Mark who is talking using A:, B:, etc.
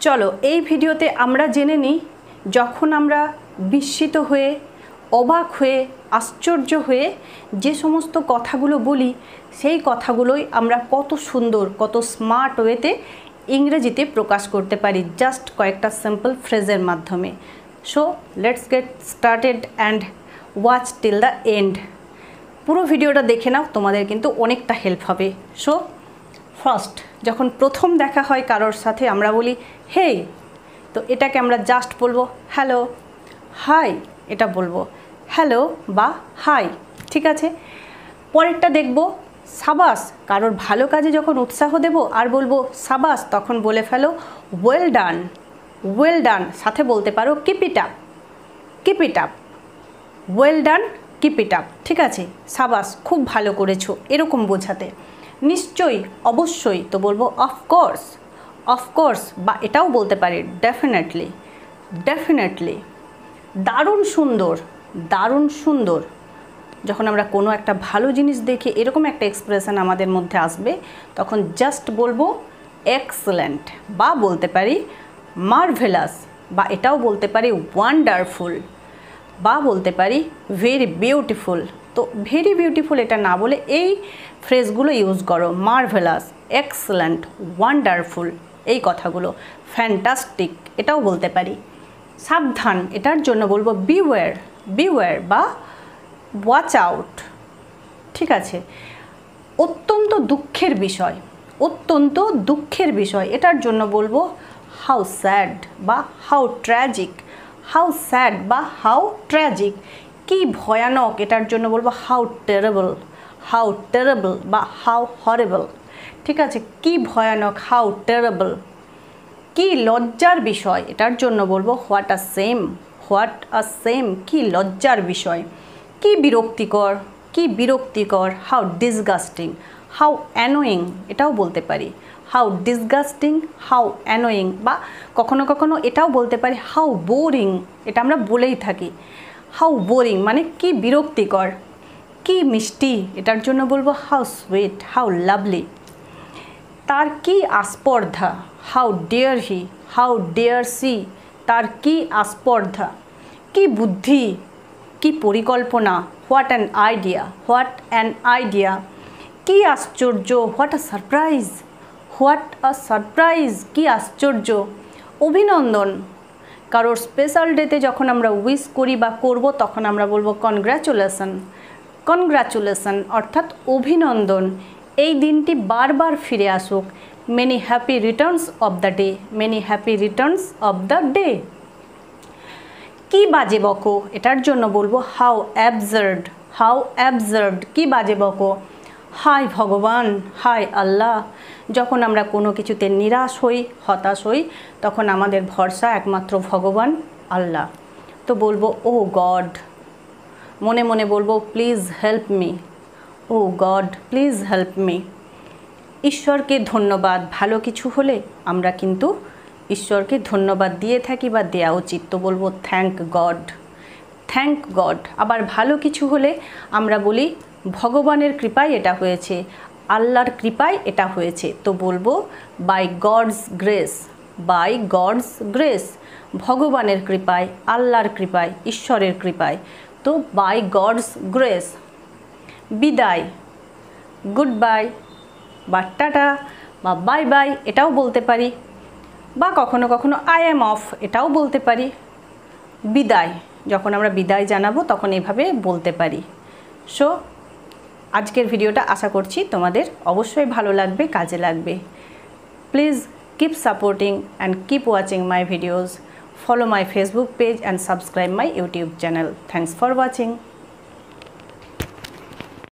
A: চলো এই ভিডিওতে আমরা জেনে নিই যখন আমরা বিস্মিত হয়ে অবাক হয়ে আশ্চর্য হয়ে যে সমস্ত কথাগুলো বলি সেই কথাগুলোই আমরা কত সুন্দর কত স্মার্ট ওয়েতে ইংরেজিতে প্রকাশ করতে পারি জাস্ট কয়েকটা সিম্পল ফ্রেজের মাধ্যমে। So let's get started and watch till the end. পুরো ভিডিওটা দেখে নাও, তোমাদের কিন্তু অনেকটা হেল্প হবে। সো ফার্স্ট যখন প্রথম দেখা হয় কারোর সাথে আমরা বলি হেই, তো এটাকে আমরা জাস্ট বলবো হ্যালো, হাই এটা বলবো হ্যালো বা হাই, ঠিক আছে। পরেরটা দেখব সাবাস, কারোর ভালো কাজে যখন উৎসাহ দেব আর বলবো সাবাস তখন বলে ফেলো ওয়েল ডান, ওয়েল ডান, সাথে বলতে পারো keep it up, keep it up, well done keep it up, ঠিক আছে। সাবাস খুব ভালো করেছো এরকম বোঝাতে। নিশ্চয়ই অবশ্যই তো বলবো অফকোর্স, অফকোর্স বা এটাও বলতে পারি ডেফিনেটলি, ডেফিনেটলি। দারুণ সুন্দর, দারুণ সুন্দর, যখন আমরা কোনো একটা ভালো জিনিস দেখে এরকম একটা এক্সপ্রেশন আমাদের মধ্যে আসবে তখন জাস্ট বলবো এক্সেলেন্ট বা বলতে পারি মার্ভেলাস বা এটাও বলতে পারি ওয়ান্ডারফুল বা বলতে পারি ভেরি বিউটিফুল। তো ভেরি বিউটিফুল এটা না বলে এই ফ্রেজগুলো ইউজ করো, মার্ভেলাস, এক্সেলেন্ট, ওয়ান্ডারফুল, এই কথাগুলো। ফ্যান্টাস্টিক এটাও বলতে পারি। সাবধান এটার জন্য বলবো বিওয়্যার, বিওয়্যার বা ওয়াচ আউট, ঠিক আছে। অত্যন্ত দুঃখের বিষয়, অত্যন্ত দুঃখের বিষয় এটার জন্য বলবো হাউ স্যাড বা হাউ ট্র্যাজিক, হাউ স্যাড বা হাউ ট্র্যাজিক। কি ভয়ানক এটার জন্য বলবো হাউ টেরেবল, হাউ টেরেবল বা হাউ হরেবল, ঠিক আছে। কি ভয়ানক, হাউ টেরেবল। কি লজ্জার বিষয় এটার জন্য বলবো what a same, what a same, কি লজ্জার বিষয়। কি বিরক্তিকর, কি বিরক্তিকর, হাউ ডিসগাস্টিং, হাউ অ্যানোয়িং এটাও বলতে পারি, হাউ ডিসগাস্টিং, হাউ অ্যানোয়িং বা কখনো কখনো এটাও বলতে পারি হাউ বোরিং, এটা আমরা বলেই থাকি। হাউ বোরিং মানে কি বিরক্তিকর। কি মিষ্টি এটার জন্য বলবো হাউ সুইট, হাউ লাভলি। তার কি আস্পর্ধা, how dare he, how dare she, তার কি আস্পর্ধা। কি বুদ্ধি, কি পরিকল্পনা, what an idea, what an idea. কি আশ্চর্য, what a surprise, what a surprise, কি আশ্চর্য। অভিনন্দন, কারোর স্পেশাল ডেতে যখন আমরা উইশ করি বা করব তখন আমরা বলবো কনগ্র্যাচুলেশন, কনগ্র্যাচুলেশন অর্থাৎ অভিনন্দন। এই দিনটি বারবার ফিরে আসুক। Many happy Returns of the day, many happy Returns of the day. কি বাজে বকো এটার জন্য বলবো হাউ অ্যাবসার্ড, হাউ অ্যাবসার্ড, কি বাজে বকো। হায় ভগবান, হায় আল্লাহ, যখন আমরা কোনো কিছুতে নিরাশ হই হতাশ হই তখন আমাদের ভরসা একমাত্র ভগবান আল্লাহ। তো বলবো ও গড, মনে মনে বলবো please help me, oh God please help me. ঈশ্বরকে ধন্যবাদ, ভালো কিছু হলে আমরা কিন্তু ঈশ্বরকে ধন্যবাদ দিয়ে থাকি বা দেওয়া উচিত, তো বলবো থ্যাংক গড, থ্যাংক গড। আবার ভালো কিছু হলে আমরা বলি ভগবানের কৃপায় এটা হয়েছে, আল্লাহর কৃপায় এটা হয়েছে, তো বলবো by God's grace, by God's grace, ভগবানের কৃপায়, আল্লাহর কৃপায়, ঈশ্বরের কৃপায়, তো বাই গডস গ্রেস। বিদায়, গুড বাই বা টাটা বা বাই বাই এটাও বলতে পারি, বা কখনো কখনো আই অ্যাম অফ এটাও বলতে পারি। বিদায়, যখন আমরা বিদায় জানাবো তখন এভাবে বলতে পারি। সো আজকের ভিডিওটা আশা করছি তোমাদের অবশ্যই ভালো লাগবে, কাজে লাগবে। Please keep supporting and keep watching my videos. Follow my Facebook page and subscribe my YouTube channel. Thanks for watching.